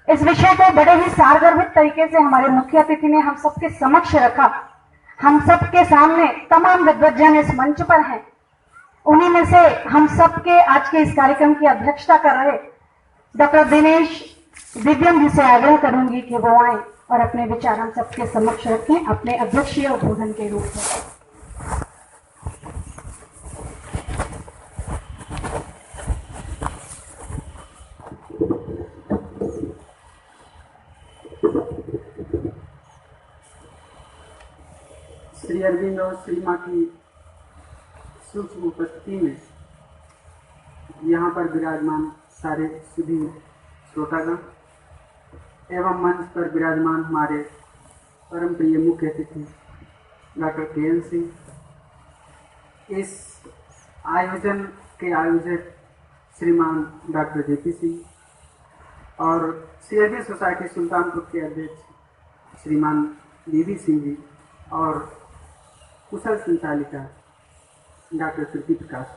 इस विषय को बड़े ही सारगर्भित तरीके से हमारे मुख्य अतिथि ने हम सबके समक्ष रखा। हम सबके सामने तमाम विद्वज्जन इस मंच पर हैं। उन्हीं में से हम सबके आज के इस कार्यक्रम की अध्यक्षता कर रहे डॉक्टर दिनेश दिव्यम जी से आग्रह करूंगी कि वो आए और अपने विचार हम सबके समक्ष रखें अपने अध्यक्षीय उद्बोधन के रूप में। श्री अरविंद और श्री माँ की सूक्ष्म उपस्थिति में यहाँ पर विराजमान सारे सभी श्रोतागण एवं मंच पर विराजमान हमारे परम प्रिय मुख्य अतिथि डॉक्टर के.एन. सिंह, इस आयोजन के आयोजक श्रीमान डॉक्टर जे.पी. सिंह और सीएबी सोसाइटी सुल्तानपुर के अध्यक्ष श्रीमान डी.वी. सिंह जी और कुशल संचालिका डॉक्टर कृति प्रकाश।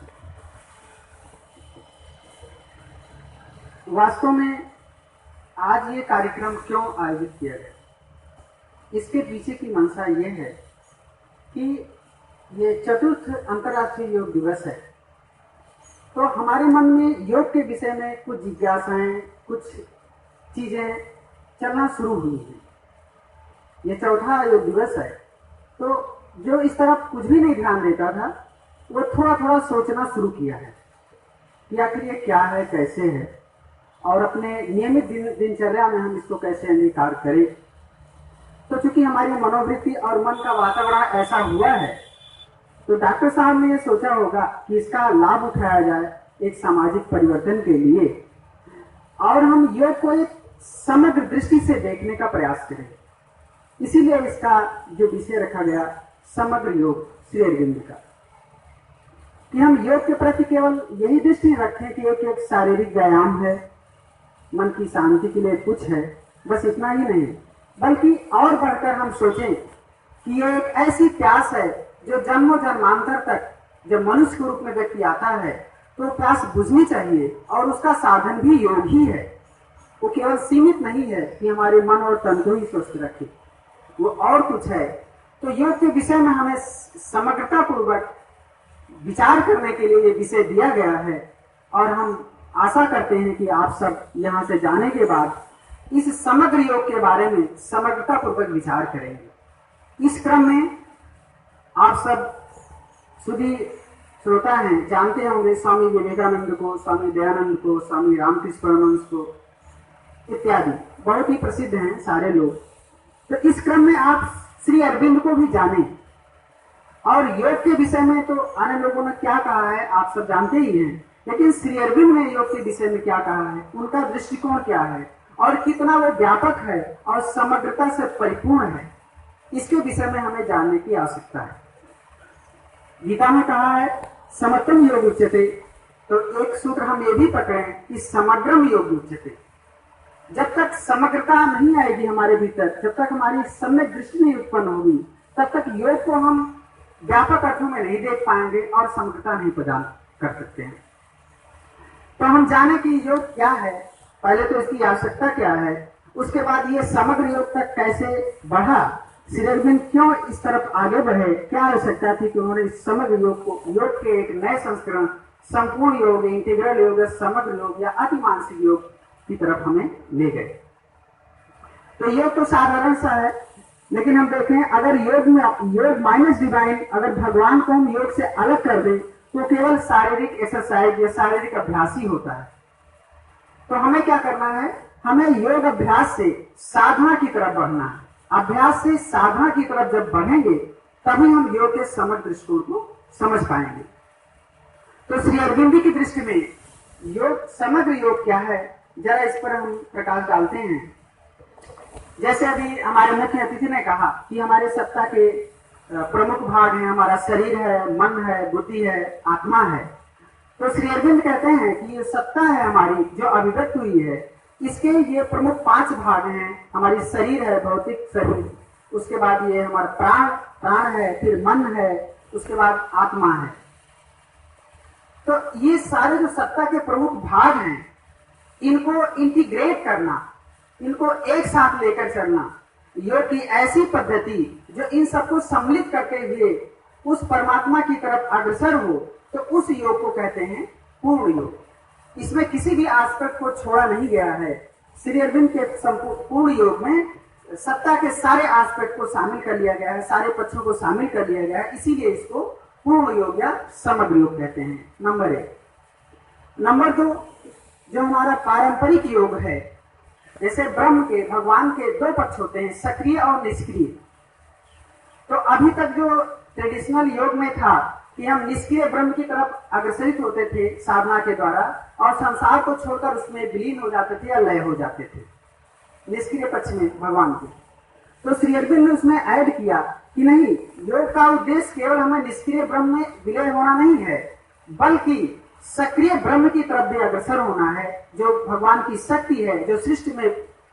वास्तव में आज ये कार्यक्रम क्यों आयोजित किया गया, इसके पीछे की मंशा ये है कि ये चतुर्थ अंतर्राष्ट्रीय योग दिवस है, तो हमारे मन में योग के विषय में कुछ जिज्ञासाएं, कुछ चीजें चलना शुरू हुई हैं। ये चौथा योग दिवस है, तो जो इस तरफ कुछ भी नहीं ध्यान देता था वो थोड़ा थोड़ा सोचना शुरू किया है कि आखिर ये क्या है, कैसे है, और अपने नियमित दिनचर्या में हम इसको कैसे अंगीकार करें। तो चूंकि हमारी मनोवृत्ति और मन का वातावरण ऐसा हुआ है, तो डॉक्टर साहब ने ये सोचा होगा कि इसका लाभ उठाया जाए एक सामाजिक परिवर्तन के लिए, और हम योग को एक समग्र दृष्टि से देखने का प्रयास करें। इसीलिए इसका जो विषय रखा गया समग्र योग श्री अरविंद का, कि हम योग के प्रति केवल यही दृष्टि रखें कि एक शारीरिक व्यायाम है, मन की शांति के लिए कुछ है, बस इतना ही नहीं, बल्कि और बढ़कर हम सोचें कि ये एक ऐसी प्यास है जो जन्मों जन्मांतर तक जब मनुष्य के रूप में व्यक्ति आता है तो प्यास बुझनी चाहिए, और उसका साधन भी योग ही है। वो केवल सीमित नहीं है कि हमारे मन और तन को ही स्वस्थ रखे, वो और कुछ है। तो योग के विषय में हमें समग्रता पूर्वक विचार करने के लिए ये विषय दिया गया है, और हम आशा करते हैं कि आप सब यहाँ से जाने के बाद इस समग्र योग के बारे में समग्रता पूर्वक विचार करेंगे। इस क्रम में आप सब सभी श्रोता हैं, जानते होंगे स्वामी विवेकानंद को, स्वामी दयानंद को, स्वामी रामकृष्ण परमहंस को इत्यादि बहुत ही प्रसिद्ध हैं सारे लोग। तो इस क्रम में आप श्री अरविंद को भी जाने, और योग के विषय में तो अन्य लोगों ने क्या कहा है आप सब जानते ही हैं, लेकिन श्री अरविंद ने योग के विषय में क्या कहा है, उनका दृष्टिकोण क्या है, और कितना वो व्यापक है और समग्रता से परिपूर्ण है, इसके विषय में हमें जानने की आवश्यकता है। गीता में कहा है समत्वम योग उच्यते, तो एक सूत्र हम ये भी पकड़ें कि समग्रम योग उच्यते। जब तक समग्रता नहीं आएगी हमारे भीतर, जब तक हमारी सम्यक दृष्टि नहीं उत्पन्न होगी, तब तक योग को हम व्यापक अर्थों में नहीं देख पाएंगे और समग्रता नहीं प्रदान कर सकते हैं। तो हम जाने कि योग क्या है, पहले तो इसकी आवश्यकता क्या है, उसके बाद ये समग्र योग तक कैसे बढ़ा, श्री अरविंद क्यों इस तरफ आगे बढ़े, क्या आवश्यकता थी कि उन्होंने इस समग्र योग को, योग के एक नए संस्करण संपूर्ण योग, इंटीग्रल योग, समग्र योग या अति मानसिक योग की तरफ हमें ले गए। तो योग तो साधारण सा है, लेकिन हम देखें अगर योग में योग माइनस डिवाइन, अगर भगवान को हम योग से अलग कर दें तो केवल शारीरिक एक्सरसाइज या शारीरिक अभ्यास ही होता है। तो हमें क्या करना है, हमें योग अभ्यास से साधना की तरफ बढ़ना है। अभ्यास से साधना की तरफ जब बढ़ेंगे तभी हम योग के समग्र दृष्टिकोण को समझ पाएंगे। तो श्री अरविंद की दृष्टि में योग, समग्र योग क्या है, जरा इस पर हम प्रकाश डालते हैं। जैसे अभी हमारे मुख्य अतिथि ने कहा कि हमारे सत्ता के प्रमुख भाग हैं, हमारा शरीर है, मन है, बुद्धि है, आत्मा है। तो श्री अरविंद कहते हैं कि ये सत्ता है हमारी जो अभिव्यक्त हुई है, इसके ये प्रमुख 5 भाग हैं। हमारी शरीर है, भौतिक शरीर, उसके बाद ये हमारा प्राण है, फिर मन है, उसके बाद आत्मा है। तो ये सारे जो सत्ता के प्रमुख भाग हैं, इनको इंटीग्रेट करना, इनको एक साथ लेकर चलना, योग की ऐसी पद्धति जो इन सबको सम्मिलित करते हुए उस परमात्मा की तरफ अग्रसर हो, तो उस योग को कहते हैं पूर्ण योग। इसमें किसी भी एस्पेक्ट को छोड़ा नहीं गया है। श्री अरविंद के पूर्ण योग में सत्ता के सारे एस्पेक्ट को शामिल कर लिया गया है, सारे पक्षों को शामिल कर लिया गया है, इसीलिए इसको पूर्ण योग या समग्र योग कहते हैं। नंबर 1। नंबर 2, जो हमारा पारंपरिक योग है, जैसे ब्रह्म के, भगवान के 2 पक्ष होते हैं, सक्रिय और निष्क्रिय। तो अभी तक जो ट्रेडिशनल योग में था कि हम निष्क्रिय ब्रह्म की तरफ अग्रसरित होते थे साधना के द्वारा, और संसार को छोड़कर उसमें विलीन हो जाते थे या लय हो जाते थे, निष्क्रिय पक्ष में भगवान के। तो श्री अरविंद ने उसमें ऐड किया कि नहीं, योग का उद्देश्य केवल हमें निष्क्रिय ब्रह्म में विलय होना नहीं है, बल्कि सक्रिय ब्रह्म की तरफ भी अग्रसर होना है, जो भगवान की शक्ति है, जो सृष्टि में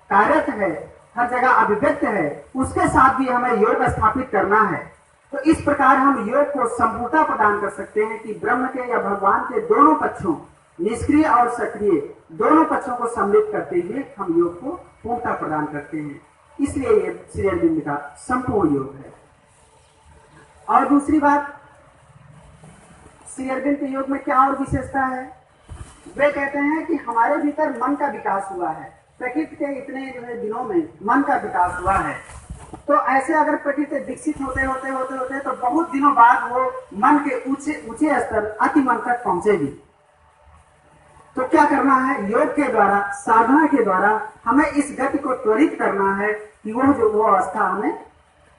कार्यरत है, हर जगह अभिव्यक्त है, उसके साथ भी हमें योग स्थापित करना है। तो इस प्रकार हम योग को संपूर्णता प्रदान कर सकते हैं कि ब्रह्म के या भगवान के दोनों पक्षों, निष्क्रिय और सक्रिय दोनों पक्षों को सम्मिलित करते हुए हम योग को पूर्णता प्रदान करते हैं। इसलिए ये श्री अरविंद का संपूर्ण योग है। और दूसरी बात, श्री अरविंद के योग में क्या और विशेषता है? वे कहते हैं कि हमारे भीतर मन का विकास हुआ है, प्रकृति के इतने जो है दिनों में मन का विकास हुआ है। तो ऐसे अगर प्रकृति विकसित होते तो बहुत दिनों बाद वो मन के ऊंचे स्तर अति मन तक पहुंचेगी। तो क्या करना है? योग के द्वारा, साधना के द्वारा हमें इस गति को त्वरित करना है कि वो अवस्था हमें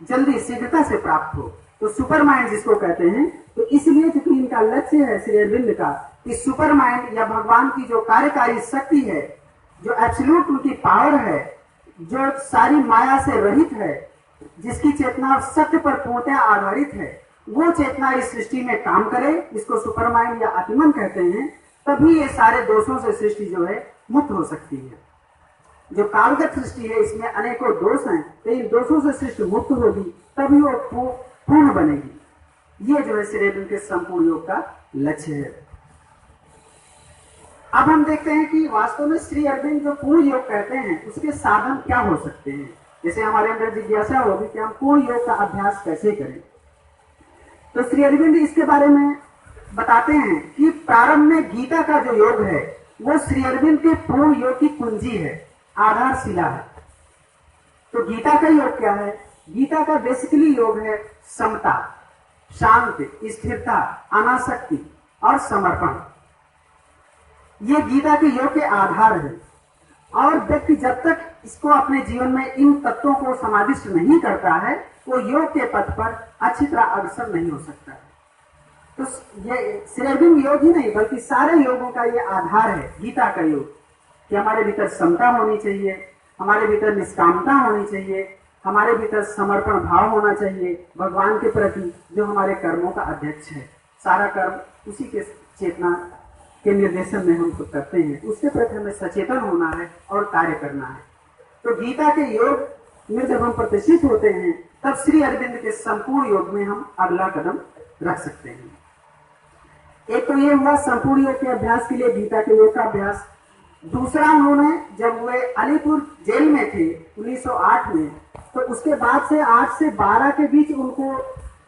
जल्दी शीघ्रता से प्राप्त हो। तो सुपर माइंड जिसको कहते हैं, तो इसलिए चूंकि इनका लक्ष्य है श्री अरविंद का कि सुपर माइंड या भगवान की जो कार्यकारी शक्ति है, जो एब्सोल्यूट उनकी पावर है, जो सारी माया से रहित है, जिसकी चेतना सत्य पर पूर्णतः आधारित है, वो चेतना इस सृष्टि में काम करे, इसको सुपर माइंड या अतिमन कहते हैं। तभी ये सारे दोषों से सृष्टि जो है मुक्त हो सकती है। जो कालगत सृष्टि है, इसमें अनेकों दोष हैं, तो इन दोषों से सृष्टि मुक्त होगी, तभी वो पूर्ण बनेगी। ये जो है श्री अरविंद के संपूर्ण योग का लक्ष्य है। अब हम देखते हैं कि वास्तव में श्री अरविंद जो पूर्ण योग कहते हैं, उसके साधन क्या हो सकते हैं। जैसे हमारे अंदर जिज्ञासा होगी कि हम पूर्ण योग का अभ्यास कैसे करें, तो श्री अरविंद इसके बारे में बताते हैं कि प्रारंभ में गीता का जो योग है, वो श्री अरविंद के पूर्ण योग की कुंजी है, आधारशिला है। तो गीता का योग क्या है? गीता का बेसिकली योग है समता, शांति, स्थिरता, अनासक्ति और समर्पण। ये गीता के योग के आधार है। और व्यक्ति जब तक इसको अपने जीवन में इन तत्वों को समाविष्ट नहीं करता है, वो योग के पथ पर अच्छी तरह अग्रसर नहीं हो सकता है। तो ये श्री अरविंद योग ही नहीं, बल्कि सारे योगों का ये आधार है गीता का योग, कि हमारे भीतर समता होनी चाहिए, हमारे भीतर निष्कामता होनी चाहिए, हमारे भीतर समर्पण भाव होना चाहिए भगवान के प्रति, जो हमारे कर्मों का अध्यक्ष है। सारा कर्म उसी के चेतना के निर्देशन में हम करते हैं, उसके प्रति हमें सचेतन होना है और कार्य करना है। तो गीता के योग में जब हम प्रतिष्ठित होते हैं, तब श्री अरविंद के संपूर्ण योग में हम अगला कदम रख सकते हैं। एक तो ये हुआ संपूर्ण योग के अभ्यास के लिए गीता के योग का अभ्यास। दूसरा, उन्होंने जब वे अलीपुर जेल में थे 1908 में, तो उसके बाद से 8 से 12 के बीच उनको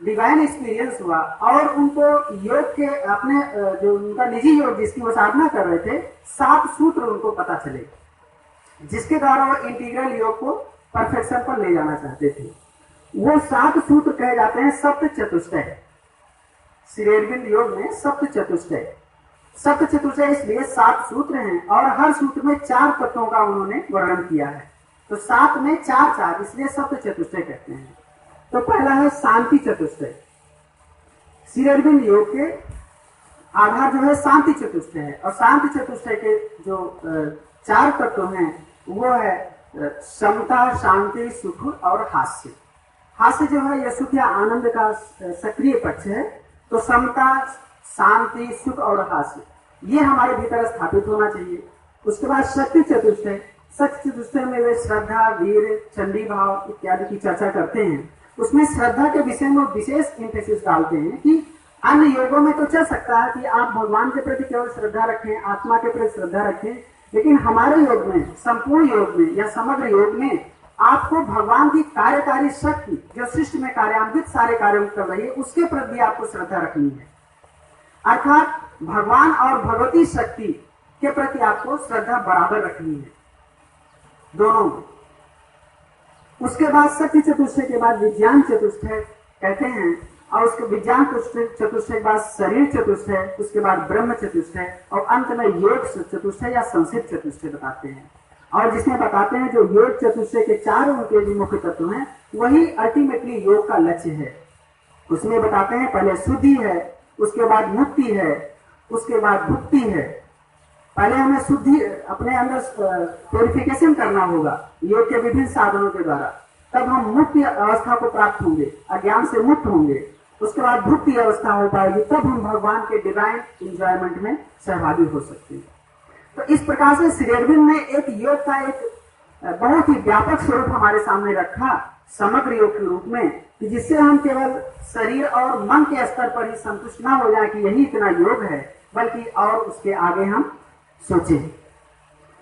डिवाइन एक्सपीरियंस हुआ, और उनको योग के अपने जो उनका निजी योग जिसकी वो साधना कर रहे थे, 7 सूत्र उनको पता चले, जिसके द्वारा वो इंटीग्रल योग को परफेक्शन पर ले जाना चाहते थे। वो 7 सूत्र कहे जाते हैं सप्त चतुष्टय। श्री अरविंद योग में सप्त चतुष्टय, सप्त चतुष्टय इसलिए 7 सूत्र हैं, और हर सूत्र में 4 तत्वों का उन्होंने वर्णन किया है। तो 7 में 4 इसलिए सप्त चतुष्टय कहते हैं। तो पहला है शांति चतुष्टय। श्री अरविंद योग के आधार जो है शांति चतुष्टय है, और शांति चतुष्टय के जो 4 तत्व हैं वो है समता, शांति, सुख और हास्य। हास्य जो है यह सुख या आनंद का सक्रिय पक्ष है। तो समता, शांति, सुख और हास्य ये हमारे भीतर स्थापित होना चाहिए। उसके बाद शक्ति चतुष्टय। शक्ति चतुष्टय में वे श्रद्धा, वीर, चंडी भाव इत्यादि की चर्चा करते हैं। उसमें श्रद्धा के विषय में विशेष इंफेसिस डालते हैं कि अन्य योगों में तो चल सकता है कि आप भगवान के प्रति केवल श्रद्धा रखें, आत्मा के प्रति श्रद्धा रखें, लेकिन हमारे योग में, संपूर्ण योग में या समग्र योग में आपको भगवान की कार्यकारी शक्ति जो सृष्टि में कार्यान्वित सारे कार्यों कर रही है उसके प्रति भी आपको श्रद्धा रखनी है। अर्थात भगवान और भगवती शक्ति के प्रति आपको श्रद्धा बराबर रखनी है, दोनों। उसके बाद सत्य चतुष्टय के बाद विज्ञान चतुष्टय कहते हैं, और उसके विज्ञान चतुष्टय के बाद शरीर चतुष्टय, उसके बाद ब्रह्म चतुष्टय और अंत में योग चतुष्टय या संसिद्ध चतुष्टय बताते हैं। और जिसमें बताते हैं जो योग चतुष्टय के 4 उनके जो मुख्य तत्व हैं वही अल्टीमेटली योग का लक्ष्य है। उसमें बताते हैं पहले शुद्धि है, उसके बाद मुक्ति है, उसके बाद भुक्ति है। पहले हमें शुद्धि अपने अंदर प्योरिफिकेशन करना होगा योग के विभिन्न साधनों के द्वारा, तब हम मुक्ति अवस्था को प्राप्त होंगे, अज्ञान से मुक्त होंगे। उसके बाद भुक्ति अवस्था हो पाएगी, तब हम भगवान के डिवाइन एंजॉयमेंट में सहभागी हो सकते हैं। तो इस प्रकार से श्री अरविंद ने एक योग का एक बहुत ही व्यापक स्वरूप हमारे सामने रखा समग्र योग के रूप में, कि जिससे हम केवल शरीर और मन के स्तर पर ही संतुष्ट ना हो जाए कि यही इतना योग है, बल्कि और उसके आगे हम सोचें।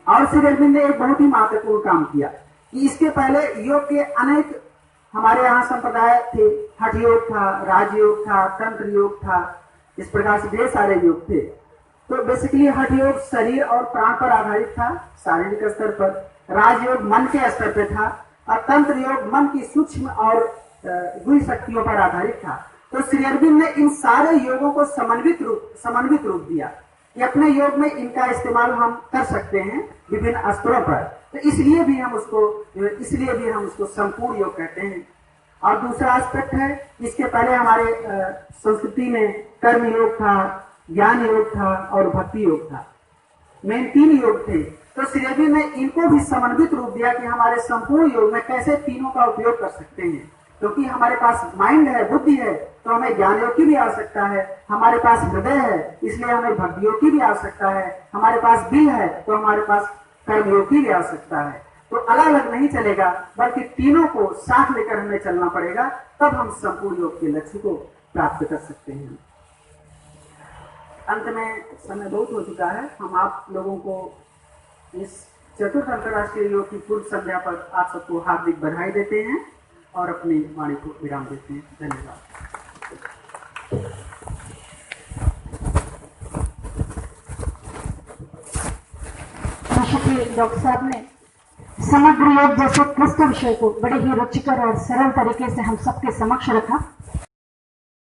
और श्री अरविंद ने एक बहुत ही महत्वपूर्ण काम किया कि इसके पहले योग के अनेक हमारे यहाँ संप्रदाय थे। हठ योग था, राजयोग था, तंत्र योग था, इस प्रकार से ढेर सारे योग थे। तो बेसिकली हठ योग शरीर और प्राण पर आधारित था, शारीरिक स्तर पर। राजयोग मन के स्तर पर था और तंत्र योग मन की सूक्ष्म और गुह्य शक्तियों पर आधारित था। तो श्री अरविंद ने इन सारे योगों को समन्वित रूप दिया कि अपने योग में इनका इस्तेमाल हम कर सकते हैं विभिन्न स्तरों पर। तो इसलिए भी हम उसको संपूर्ण योग कहते हैं। और दूसरा एस्पेक्ट है, इसके पहले हमारे संस्कृति में कर्म योग था, ज्ञान योग था और भक्ति योग था। मेन 3 योग थे। तो श्री अरविंद ने इनको भी समन्वित रूप दिया कि हमारे संपूर्ण योग में कैसे तीनों का उपयोग कर सकते हैं। क्योंकि हमारे पास माइंड है, बुद्धि है, तो हमें ज्ञान योग की भी आवश्यकता है। हमारे पास हृदय है, इसलिए हमें भक्ति योग की भी आवश्यकता है। हमारे पास दिल है, तो हमारे पास कर्म योग की भी आवश्यकता है। तो अलग अलग नहीं चलेगा, बल्कि तीनों को साथ लेकर हमें चलना पड़ेगा, तब हम संपूर्ण योग के लक्ष्य को प्राप्त कर सकते हैं। अंत में समय बहुत हो चुका है। हम आप लोगों को इस चतुर्थ अंतर्राष्ट्रीय योग की पूर्व संध्या पर आप सबको हार्दिक बधाई देते हैं और अपनी वाणी को विराम देते हैं। धन्यवाद। डॉक्टर साहब ने समग्र योग जैसे क्लिष्ट विषय को बड़े ही रुचिकर और सरल तरीके से हम सबके समक्ष रखा।